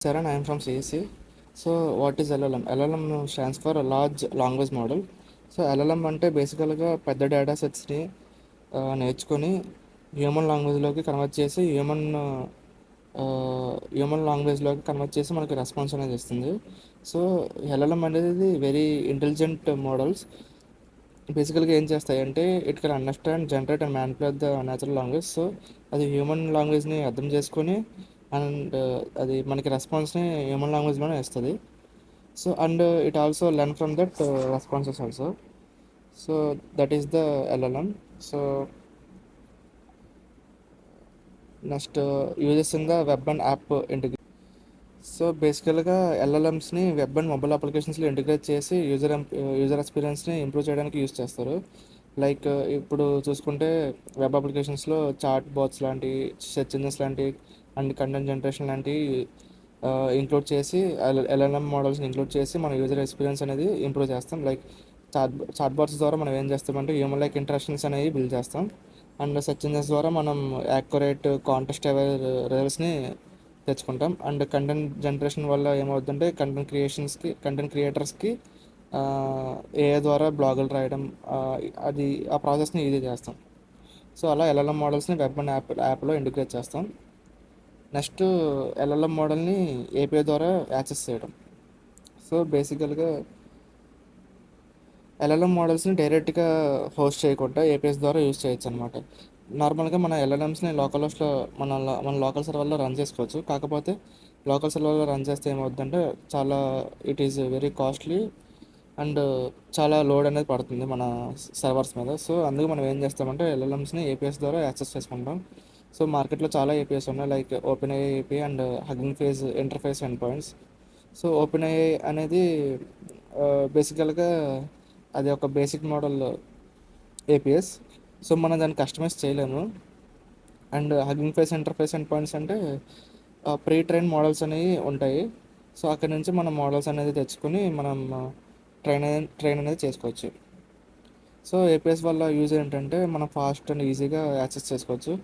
Saran, I am from CSC. So, what is LLM? LLM stands for a large language model. So LLM అంటే బేసికల్గా పెద్ద data సెట్స్ని నేర్చుకొని human లాంగ్వేజ్లోకి convert చేసి మనకి response అనేది ఇస్తుంది. సో ఎల్ఎల్ఎం అనేది వెరీ ఇంటెలిజెంట్ మోడల్స్. బేసికల్గా ఏం చేస్తాయంటే it can understand, generate and manipulate the natural language. So అది హ్యూమన్ లాంగ్వేజ్ని అర్థం చేసుకొని అండ్ అది మనకి రెస్పాన్స్ని హ్యూమన్ లాంగ్వేజ్లోనే ఇస్తుంది. So and it also learn from that responses also. So that is the LLM. So next uses in the web and app integration. So బేసికల్గా ఎల్ఎల్ఎమ్స్ని web and mobile అప్లికేషన్స్లో integrate చేసి user ఎక్స్పీరియన్స్ని improve చేయడానికి use చేస్తారు. Like ఇప్పుడు చూసుకుంటే web అప్లికేషన్స్లో chat bots లాంటి, search engines లాంటి and content generation లాంటివి ఇంక్లూడ్ చేసి ఎల్ఎల్ఎం మోడల్స్ని ఇంక్లూడ్ చేసి మన యూజర్ ఎక్స్పీరియన్స్ అనేది ఇంప్రూవ్ చేస్తాం. లైక్ చాట్ బాట్స్ ద్వారా మనం ఏం చేస్తామంటే హ్యూమన్ లైక్ ఇంటరాక్షన్స్ అనేవి బిల్డ్ చేస్తాం. అండ్ సెర్చ్ ఇంజిన్స్ ద్వారా మనం యాక్యురేట్ కాంటెక్స్ట్ అవేర్ రిజల్ట్స్ని తెచ్చుకుంటాం. అండ్ కంటెంట్ జనరేషన్ వల్ల ఏమవుతుందంటే కంటెంట్ క్రియేటర్స్కి ఏఐ ద్వారా బ్లాగులు రాయడం, అది ఆ ప్రాసెస్ని ఈజీ చేస్తాం. సో అలా ఎల్ఎల్ఎం మోడల్స్ని వెబ్ అండ్ యాప్లో ఇంటిగ్రేట్ చేస్తాం. నెక్స్ట్ ఎల్ఎల్ఎం మోడల్ని ఏపీఐ ద్వారా యాక్సెస్ చేయడం. సో బేసికల్గా ఎల్ఎల్ఎం మోడల్స్ని డైరెక్ట్గా హోస్ట్ చేయకుండా ఏపీఎస్ ద్వారా యూజ్ చేయొచ్చు అనమాట. నార్మల్గా మన ఎల్ఎల్ఎమ్స్ని లోకల్ హోస్ట్లో మన లోకల్ సర్వర్లో రన్ చేసుకోవచ్చు. కాకపోతే లోకల్ సర్వర్లో రన్ చేస్తే ఏమవుతుందంటే it is very costly and చాలా లోడ్ అనేది పడుతుంది మన సర్వర్స్ మీద. సో అందుకు మనం ఏం చేస్తామంటే ఎల్ఎల్ఎమ్స్ని ఏపీఎస్ ద్వారా యాక్సెస్ చేసుకుంటాం. సో మార్కెట్లో చాలా ఏపీఎస్ ఉన్నాయి, like open AI API and hugging face interface end points. So open AI అనేది బేసికల్గా అది ఒక బేసిక్ మోడల్ ఏపీఎస్. సో మనం దాన్ని కస్టమైజ్ చేయలేము. And hugging face interface end points అంటే ప్రీ ట్రైన్ మోడల్స్ అనేవి ఉంటాయి. సో అక్కడ నుంచి మనం మోడల్స్ అనేది తెచ్చుకొని మనం ట్రైన్ అనేది చేసుకోవచ్చు. సో ఏపీఎస్ వల్ల యూజ్ ఏంటంటే మనం ఫాస్ట్ అండ్ ఈజీగా యాక్సెస్ చేసుకోవచ్చు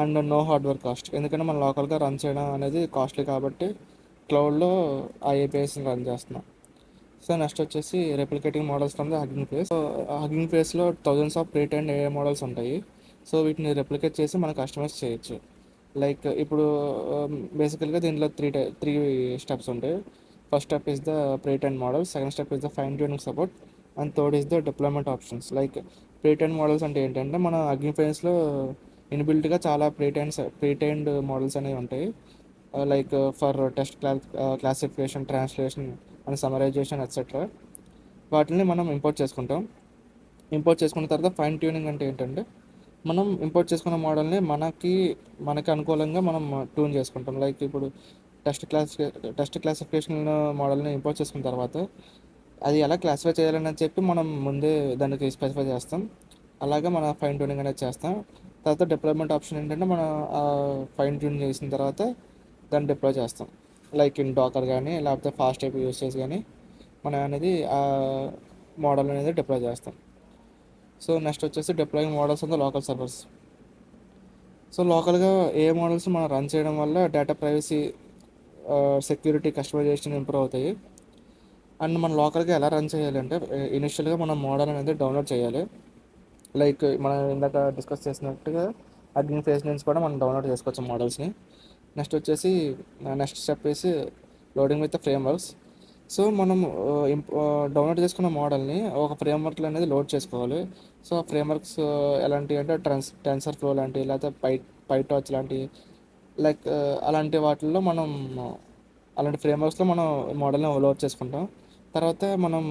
అండ్ నో హార్డ్వేర్ కాస్ట్. ఎందుకంటే మనం లోకల్గా రన్ చేయడం అనేది కాస్ట్లీ కాబట్టి క్లౌడ్లో ఆ ఏపీఎస్ని రన్ చేస్తున్నాం. సో నెక్స్ట్ వచ్చేసి replicating models from the Hugging Face. So Hugging ఫేస్లో thousands of pre trained AI models ఉంటాయి. సో వీటిని రెప్లికేట్ చేసి మనం కస్టమైజ్ చేయొచ్చు. లైక్ ఇప్పుడు బేసికల్గా దీంట్లో త్రీ స్టెప్స్ ఉంటాయి. First step is the pre train model, second step is the fine tuning support and third is the deployment options. Like pre train models అంటే ఏంటంటే మన హగ్గింగ్ ఫేస్లో ఇన్బిల్ట్గా చాలా ప్రీ ట్రైన్డ్ మోడల్స్ అనేవి ఉంటాయి. Like for test classification, translation and summarisation etcetera. వాటిని మనం import చేసుకుంటాం. ఇంపోర్ట్ చేసుకున్న తర్వాత ఫైన్ ట్యూనింగ్ అంటే ఏంటంటే మనం ఇంపోర్ట్ చేసుకున్న మోడల్ని మనకి అనుకూలంగా మనం ట్యూన్ చేసుకుంటాం. లైక్ ఇప్పుడు టెస్ట్ క్లాసిఫికేషన్ మోడల్ని ఇంపోర్ట్ చేసుకున్న తర్వాత అది ఎలా క్లాసిఫై చేయాలని చెప్పి మనం ముందే దానికి స్పెసిఫై చేస్తాం. అలాగే మన ఫైన్ ట్యూనింగ్ అనేది చేస్తాం. తర్వాత డిప్లాయ్మెంట్ ఆప్షన్ ఏంటంటే మనం ఫైన్ ట్యూన్ చేసిన తర్వాత దాన్ని డిప్లాయ్ చేస్తాం. లైక్ ఇన్ డాకర్ కానీ లేకపోతే ఫాస్ట్ ఏపీ యూస్ చేసి కానీ మనం అనేది ఆ మోడల్ అనేది డిప్లాయ్ చేస్తాం. సో నెక్స్ట్ వచ్చేసి deploying models on the local servers. So లోకల్గా ఏ మోడల్స్ మనం రన్ చేయడం వల్ల data privacy, security, customization improve అవుతాయి. అండ్ మనం లోకల్గా ఎలా రన్ చేయాలి అంటే ఇనిషియల్గా మనం మోడల్ అనేది డౌన్లోడ్ చేయాలి. లైక్ మనం ఇందాక డిస్కస్ చేసినట్టుగా హగ్గింగ్ ఫేస్ నుంచి కూడా మనం డౌన్లోడ్ చేసుకోవచ్చు మోడల్స్ని. నెక్స్ట్ స్టెప్ వేసి లోడింగ్ విత్ ఫ్రేమ్వర్క్స్. సో మనం డౌన్లోడ్ చేసుకున్న మోడల్ని ఒక ఫ్రేమ్వర్క్లో అనేది లోడ్ చేసుకోవాలి. సో ఆ ఫ్రేమ్వర్క్స్ ఎలాంటివి అంటే టెన్సర్ ఫ్లో లాంటివి, లేకపోతే పైటార్చ్ లాంటివి, లైక్ అలాంటి వాటిల్లో అలాంటి ఫ్రేమ్వర్క్స్లో మనం మోడల్ని లోడ్ చేసుకుంటాం. తర్వాత మనం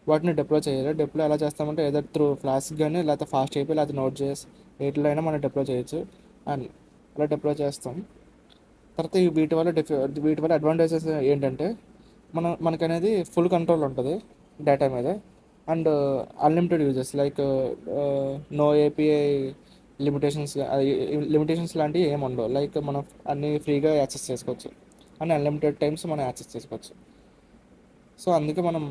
వాటిని డిప్లాయ్ చేయాలి. డిప్లాయ్ ఎలా చేస్తామంటే ఏదర్ త్రూ ఫ్లాస్క్ కానీ లేకపోతే ఫాస్ట్ అయిపోయి లేకపోతే Node.js వీటిలో అయినా మనం డిప్లాయ్ చేయొచ్చు. అండ్ అలా డిప్లాయ్ చేస్తాం. తర్వాత వీటి వల్ల అడ్వాంటేజెస్ ఏంటంటే మనకనేది ఫుల్ కంట్రోల్ ఉంటుంది డేటా మీద. And unlimited uses, like no API limitations లాంటివి ఏమి ఉండవు. లైక్ మనం అన్నీ ఫ్రీగా యాక్సెస్ చేసుకోవచ్చు అండ్ అన్లిమిటెడ్ టైమ్స్ మనం యాక్సెస్ చేసుకోవచ్చు. సో అందుకే మనం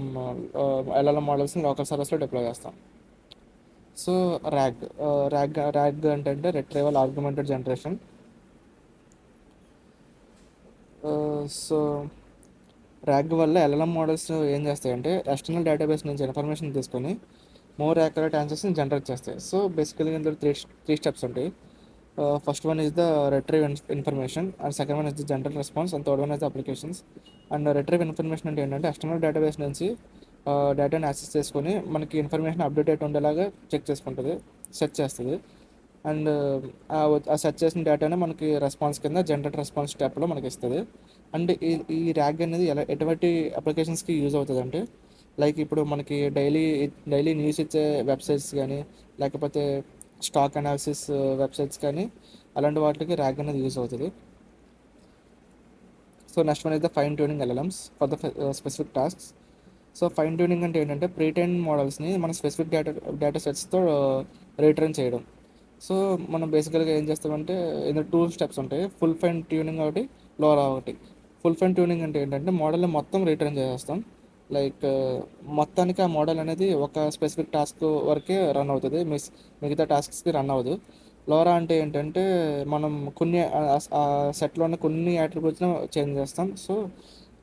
ఎల్ఎల్ఎం మోడల్స్ని లోకల్ సర్వర్స్లో డిప్లాయ్ చేస్తాం. సో ర్యాగ్ అంటే retrieval augmented generation. So RAG వల్ల ఎల్ఎల్ఎం మోడల్స్ ఏం చేస్తాయంటే ఎక్స్టర్నల్ డేటాబేస్ నుంచి ఇన్ఫర్మేషన్ తీసుకొని మోర్ యాక్యురేట్ ఆన్సర్స్ని జనరేట్ చేస్తాయి. సో బేసికలీ ఇందులో త్రీ స్టెప్స్ ఉంటాయి. First one is the retrieve information, and second one is the general response, and third one is the applications. And retrieve information అంటే ఏంటంటే external database నుంచి డేటాని access చేసుకొని మనకి ఇన్ఫర్మేషన్ అప్డేట్ ఉండేలాగా check చేసుకుంటుంది, సెర్చ్ చేస్తుంది. అండ్ ఆ సెర్చ్ చేసిన డేటానే మనకి రెస్పాన్స్ కింద జనరేట్ రెస్పాన్స్ స్టెప్లో మనకి ఇస్తుంది. అండ్ ఈ ర్యాగ్ అనేది ఎటువంటి అప్లికేషన్స్కి యూజ్ అవుతుంది అంటే, లైక్ ఇప్పుడు మనకి డైలీ న్యూస్ ఇచ్చే వెబ్సైట్స్ కానీ, లేకపోతే స్టాక్ అనాలిసిస్ వెబ్సైట్స్ కానీ, అలాంటి వాటికి ర్యాగ్ అనేది యూజ్ అవుతుంది. So next one is the fine tuning LLMs for the specific tasks. So fine tuning అంటే ఏంటంటే ప్రీటైన్ మోడల్స్ని మన స్పెసిఫిక్ డేటా సెట్స్తో రీట్రైన్ చేయడం. సో మనం బేసికల్గా ఏం చేస్తామంటే ఇందులో టూ స్టెప్స్ ఉంటాయి, ఫుల్ ఫైన్ ట్యూనింగ్ ఒకటి, లోరా ఒకటి. ఫుల్ ఫైన్ ట్యూనింగ్ అంటే ఏంటంటే మోడల్ని మొత్తం రిటర్న్ చేసేస్తాం. లైక్ మొత్తానికి ఆ మోడల్ అనేది ఒక స్పెసిఫిక్ టాస్క్ వరకే రన్ అవుతుంది, మిగతా టాస్క్స్కి రన్ అవ్వదు. లోరా అంటే ఏంటంటే మనం కొన్ని ఆ సెట్లోనే కొన్ని యాట్రిబ్యూట్స్ని చేంజ్ చేస్తాం. సో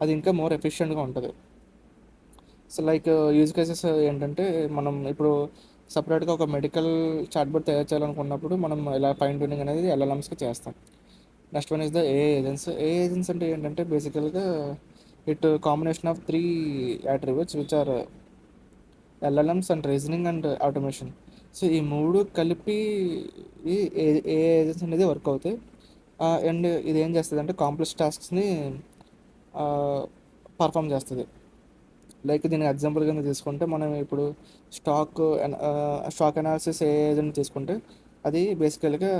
అది ఇంకా మోర్ ఎఫిషియెంట్గా ఉంటుంది. సో లైక్ యూజ్ కేసెస్ ఏంటంటే మనం ఇప్పుడు సపరేట్గా ఒక మెడికల్ చాట్బోట్ తయారు చేయాలనుకున్నప్పుడు మనం ఇలా ఫైన్ ట్యూనింగ్ అనేది ఎల్ఎల్ఎమ్స్కి చేస్తాం. Next one is the agents అంటే ఏంటంటే బేసికల్గా it combination of three attributes which are LLMs and reasoning and automation. So ఈ మూడు కలిపి ఈ ఏజెంట్స్ అనేది వర్క్ అవుతాయి. అండ్ ఇది ఏం చేస్తుంది అంటే కాంప్లెక్స్ టాస్క్స్ని పర్ఫామ్ చేస్తుంది. లైక్ దీని ఎగ్జాంపుల్ కింద తీసుకుంటే మనం ఇప్పుడు స్టాక్ స్టాక్ అనాలిసిస్ ఏ ఏజెంట్ తీసుకుంటే అది బేసికల్గా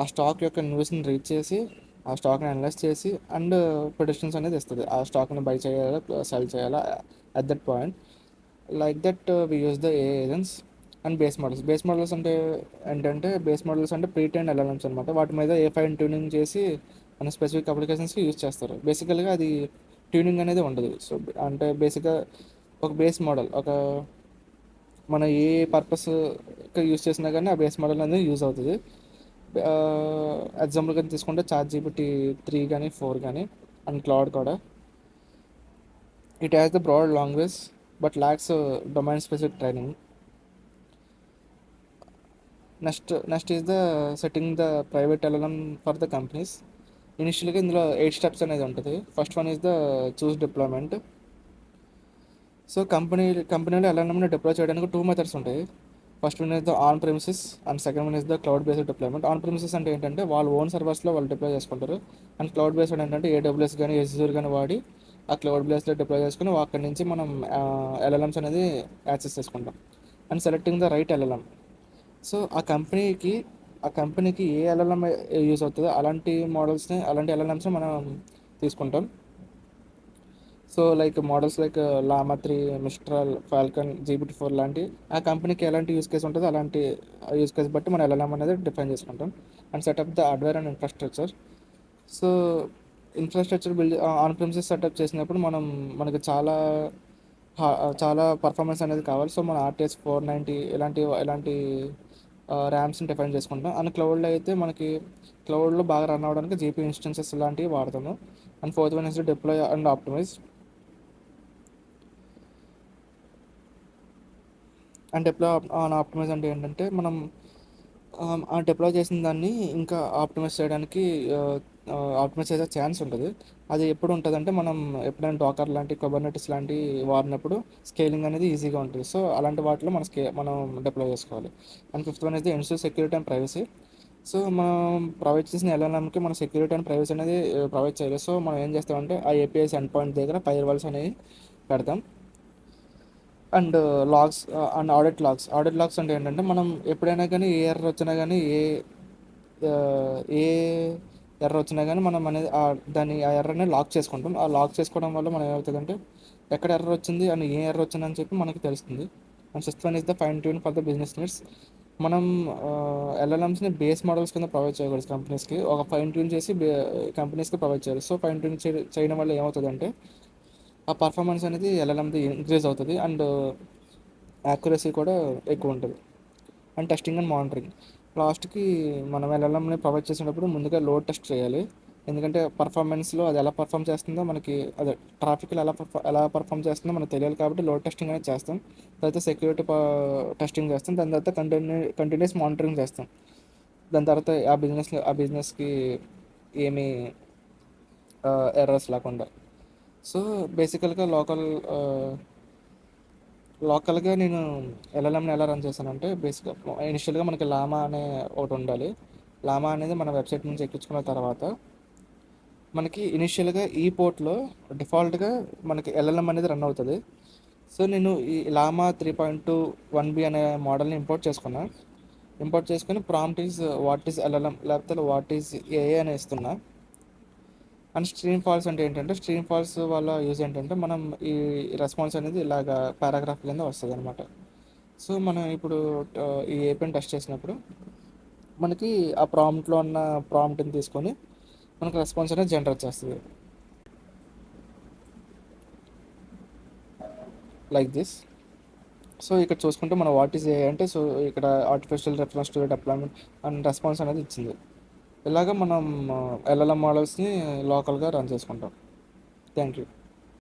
ఆ స్టాక్ యొక్క న్యూస్ని రీడ్ చేసి ఆ స్టాక్ని అనలైజ్ చేసి అండ్ ప్రొడిక్షన్స్ అనేది ఇస్తుంది, ఆ స్టాక్ని బై చేయాలా సెల్ చేయాలా at that point. Like that we use the a agents. And base models అంటే ఏంటంటే ప్రీ ట్రైన్డ్ ఎల్ఎల్ఎమ్స్ అనమాట. వాటి మీద ఏ ఫైన్ ట్యూనింగ్ చేసి మన స్పెసిఫిక్ అప్లికేషన్స్కి యూజ్ చేస్తారు. బేసికల్గా అది ట్యూనింగ్ అనేది ఉండదు. సో అంటే బేసిక్గా ఒక బేస్ మోడల్ మన ఏ పర్పస్ యూజ్ చేసినా కానీ ఆ బేస్ మోడల్ అనేది యూజ్ అవుతుంది. ఎగ్జాంపుల్ కానీ తీసుకుంటే ChatGPT 3 కానీ 4 కానీ అండ్ క్లౌడ్ కూడా. It has the broad language but lacks domain specific training. Next is the setting the private LLM for the companies. ఇనిషియల్గా ఇందులో 8 స్టెప్స్ అనేది ఉంటుంది. First one is the choose deployment. So కంపెనీలో ఎల్ఎల్ఎంని deploy చేయడానికి two methods ఉంటాయి. First one is the on premises and second one is the cloud based deployment. On premises అంటే ఏంటంటే వాళ్ళు ఓన్ సర్వర్స్లో వాళ్ళు డిప్లాయ్ చేసుకుంటారు. అండ్ క్లౌడ్ బేస్డ్ ఏంటంటే AWS కానీ Azure కానీ వాడి ఆ క్లౌడ్ బేస్లో డిప్లాయ్ చేసుకుని అక్కడి నుంచి మనం ఎల్ఎల్ఎమ్స్ అనేది యాక్సెస్ చేసుకుంటాం. And selecting the right LLM. So ఆ కంపెనీకి ఏ ఎల్ఎల్ఎం యూస్ అవుతుందో అలాంటి ఎల్ఎల్ఎమ్స్ని మనం తీసుకుంటాం. సో లైక్ మోడల్స్ లైక్ లామా 3, మిస్ట్రాల్, ఫాల్కన్, GPT 4 లాంటి ఆ కంపెనీకి ఎలాంటి యూస్ కేసు ఉంటుందో అలాంటి యూస్ కేసు బట్టి మనం ఎల్ఎల్ఎం అనేది డిఫైన్ చేసుకుంటాం. And setup the hardware and infrastructure. So infrastructure on premises setup చేసినప్పుడు మనకి చాలా పర్ఫార్మెన్స్ అనేది కావాలి. సో మన RTS 490 ఇలాంటి ర్యామ్స్ని డిఫైన్ చేసుకుంటాం. అండ్ క్లౌడ్లో అయితే మనకి క్లౌడ్లో బాగా రన్ అవ్వడానికి GPU ఇన్స్టెన్సెస్ ఇలాంటివి వాడతాము. And fourth one is deploy and optimise. And optimise అంటే ఏంటంటే మనం ఆ డిప్లాయ్ చేసిన దాన్ని ఇంకా ఆప్టిమైజ్ చేసే ఛాన్స్ ఉంటుంది. అది ఎప్పుడు ఉంటుందంటే మనం ఎప్పుడైనా డాకర్ లాంటి కుబర్నెటిస్ లాంటి వాడినప్పుడు స్కేలింగ్ అనేది ఈజీగా ఉంటుంది. సో అలాంటి వాటిలో మనం డిప్లాయ్ చేసుకోవాలి. అండ్ ఫిఫ్త్ వన్ అయితే ensure security and privacy. So మనం ప్రొవైడ్ చేసిన ఎల్ఎల్ఎంకి మన సెక్యూరిటీ అండ్ ప్రైవసీ అనేది ప్రొవైడ్ చేయాలి. సో మనం ఏం చేస్తామంటే ఆ APIs ఎండ్ పాయింట్ దగ్గర ఫైర్ వాల్స్ అనేవి పెడతాం. And logs and audit logs అంటే ఏంటంటే మనం ఎప్పుడైనా కానీ ఏ ఎర్రర్ వచ్చినా కానీ ఏ ఎర్రర్ వచ్చినా కానీ మనం అనేది ఆ ఎర్రర్ని లాక్ చేసుకుంటాం. ఆ లాక్ చేసుకోవడం వల్ల మనం ఏమవుతుందంటే ఎక్కడ ఎర్రర్ వచ్చింది అని ఏ ఎర్రర్ వచ్చిందని చెప్పి మనకి తెలుస్తుంది. And sixth one is the fine tune for the business needs. మనం ఎల్ఎల్ఎమ్స్ని బేస్ మోడల్స్ కింద ప్రొవైడ్ చేయకూడదు కంపెనీస్కి, ఒక ఫైన్ ట్యూన్ చేసి కంపెనీస్కి ప్రొవైడ్ చేయాలి. సో ఫైన్ ట్యూన్ చేయడం వల్ల ఏమవుతుందంటే ఆ పర్ఫార్మెన్స్ అనేది ఎల్ఎల్ఎంది ఇంక్రీజ్ అవుతుంది అండ్ యాక్యురసీ కూడా ఎక్కువ ఉంటుంది. And testing and monitoring. లాస్ట్కి మనం ఎల్ఎల్ఎంని ప్రొవైడ్ చేసేటప్పుడు ముందుగా లోడ్ టెస్ట్ చేయాలి. ఎందుకంటే పర్ఫార్మెన్స్లో అది ఎలా పర్ఫామ్ చేస్తుందో మనకి, అదే ట్రాఫిక్లో ఎలా పర్ఫామ్ చేస్తుందో మనకు తెలియాలి కాబట్టి లోడ్ టెస్టింగ్ అనేది చేస్తాం. తర్వాత సెక్యూరిటీ టెస్టింగ్ చేస్తాం. దాని తర్వాత కంటిన్యూస్ మానిటరింగ్ చేస్తాం. దాని తర్వాత ఆ బిజినెస్కి ఏమీ ఎర్రర్స్ లేకుండా. సో బేసికల్గా లోకల్గా నేను ఎల్ఎల్ఎంని ఎలా రన్ చేశానంటే, బేసిక్గా ఇనిషియల్గా మనకి లామా అనే ఒకటి ఉండాలి. లామా అనేది మన వెబ్సైట్ నుంచి ఎక్కించుకున్న తర్వాత మనకి ఇనిషియల్గా ఈ పోర్ట్లో డిఫాల్ట్గా మనకి ఎల్ఎల్ఎం అనేది రన్ అవుతుంది. సో నేను ఈ లామా 3.2 1B అనే మోడల్ని ఇంపోర్ట్ చేసుకొని prompt is what is LLM లేకపోతే వాట్ ఈజ్ ఏఏ అని ఇస్తున్నా. అండ్ స్ట్రీమ్ ఫాల్స్ అంటే ఏంటంటే, స్ట్రీమ్ ఫాల్స్ వల్ల యూజ్ ఏంటంటే మనం ఈ రెస్పాన్స్ అనేది ఇలాగ పారాగ్రాఫ్ కింద వస్తుంది అనమాట. సో మనం ఇప్పుడు ఈ ఏపీని టెస్ట్ చేసినప్పుడు మనకి ఆ ప్రాంప్ట్లో ఉన్న ప్రాంప్ట్ని తీసుకొని మనకు రెస్పాన్స్ అనేది జనరేట్ చేస్తుంది లైక్ దిస్. సో ఇక్కడ చూసుకుంటే మనం వాట్ ఈజ్ ఏ అంటే, సో ఇక్కడ artificial reference to deployment and response అనేది ఇచ్చింది. ఇలాగ మనం ఎల్ఎల్ఎం మోడల్స్ని లోకల్గా రన్ చేసుకుంటాం. Thank you.